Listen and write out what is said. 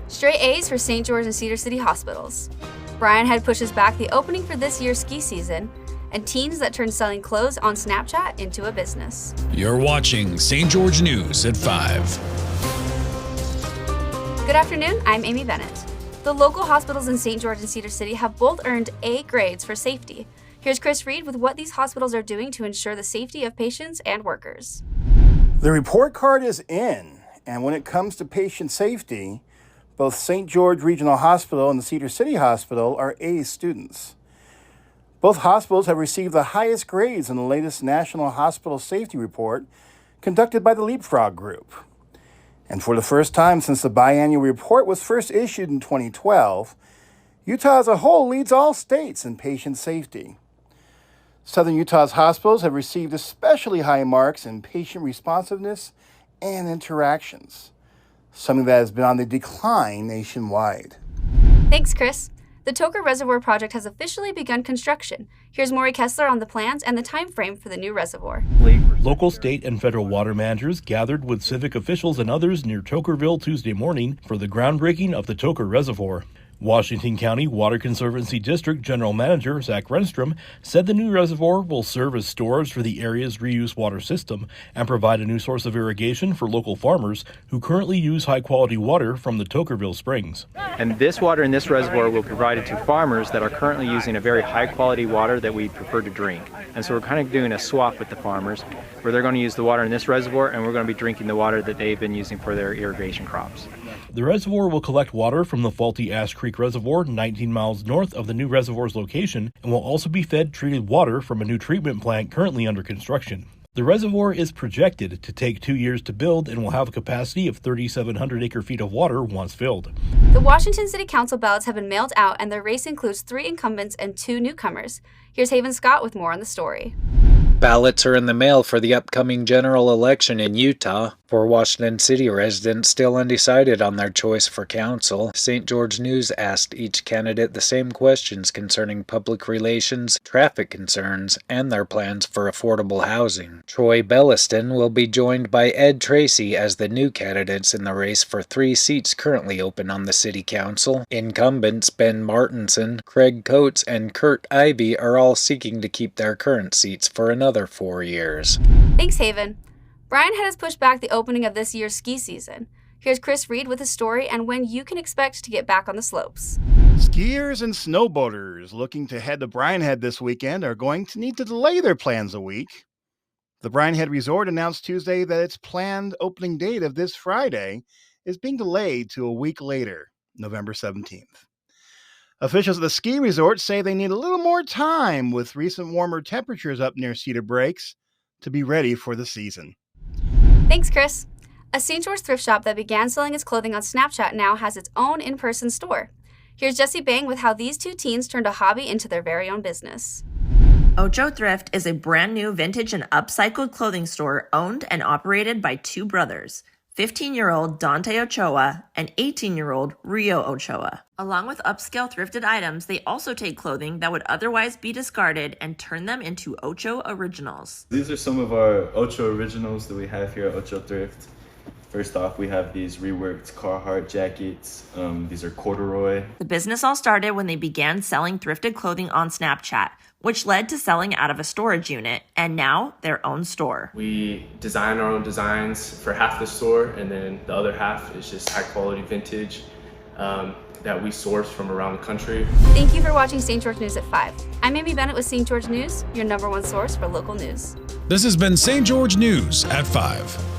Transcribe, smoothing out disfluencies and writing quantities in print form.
Straight A's for St. George and Cedar City hospitals. Brian Head pushes back the opening for this year's ski season, and teens that turn selling clothes on Snapchat into a business. You're watching St. George News at 5. Good afternoon, I'm Amy Bennett. The local hospitals in St. George and Cedar City have both earned A grades for safety. Here's Chris Reed with what these hospitals are doing to ensure the safety of patients and workers. The report card is in, and when it comes to patient safety, both St. George Regional Hospital and the Cedar City Hospital are A students. Both hospitals have received the highest grades in the latest National Hospital Safety Report conducted by the Leapfrog Group. And for the first time since the biannual report was first issued in 2012, Utah as a whole leads all states in patient safety. Southern Utah's hospitals have received especially high marks in patient responsiveness and interactions, something that has been on the decline nationwide. Thanks, Chris. The Toker Reservoir project has officially begun construction. Here's Maury Kessler on the plans and the time frame for the new reservoir. Local, state, and federal water managers gathered with civic officials and others near Tokerville Tuesday morning for the groundbreaking of the Toker Reservoir. Washington County Water Conservancy District General Manager Zach Renstrom said the new reservoir will serve as storage for the area's reuse water system and provide a new source of irrigation for local farmers who currently use high-quality water from the Tokerville Springs. And this water in this reservoir will be provided to farmers that are currently using a very high-quality water that we prefer to drink. And so we're kind of doing a swap with the farmers where they're going to use the water in this reservoir and we're going to be drinking the water that they've been using for their irrigation crops. The reservoir will collect water from the faulty Ash Creek Reservoir 19 miles north of the new reservoir's location and will also be fed treated water from a new treatment plant currently under construction. The reservoir is projected to take 2 years to build and will have a capacity of 3,700 acre-feet of water once filled. The Washington City Council ballots have been mailed out, and the race includes 3 incumbents and 2 newcomers. Here's Haven Scott with more on the story. Ballots are in the mail for the upcoming general election in Utah. For Washington City residents still undecided on their choice for council, St. George News asked each candidate the same questions concerning public relations, traffic concerns, and their plans for affordable housing. Troy Belliston will be joined by Ed Tracy as the new candidates in the race for 3 seats currently open on the city council. Incumbents Ben Martinson, Craig Coates, and Kurt Ivey are all seeking to keep their current seats for another 4 years. Thanks, Haven. Brian Head has pushed back the opening of this year's ski season. Here's Chris Reed with his story and when you can expect to get back on the slopes. Skiers and snowboarders looking to head to Brian Head this weekend are going to need to delay their plans a week. The Brian Head Resort announced Tuesday that its planned opening date of this Friday is being delayed to a week later, November 17th. Officials at the ski resort say they need a little more time with recent warmer temperatures up near Cedar Breaks to be ready for the season. Thanks, Chris. A St. George thrift shop that began selling its clothing on Snapchat now has its own in-person store. Here's Jesse Bang with how these 2 teens turned a hobby into their very own business. Ocho Thrift is a brand new vintage and upcycled clothing store owned and operated by 2 brothers, 15-year-old Dante Ochoa and 18-year-old Rio Ochoa. Along with upscale thrifted items, they also take clothing that would otherwise be discarded and turn them into Ocho Originals. These are some of our Ocho Originals that we have here at Ocho Thrift. First off, we have these reworked Carhartt jackets. These are corduroy. The business all started when they began selling thrifted clothing on Snapchat, which led to selling out of a storage unit, and now their own store. We design our own designs for half the store, and then the other half is just high quality vintage that we source from around the country. Thank you for watching St. George News at 5. I'm Amy Bennett with St. George News, your #1 source for local news. This has been St. George News at 5.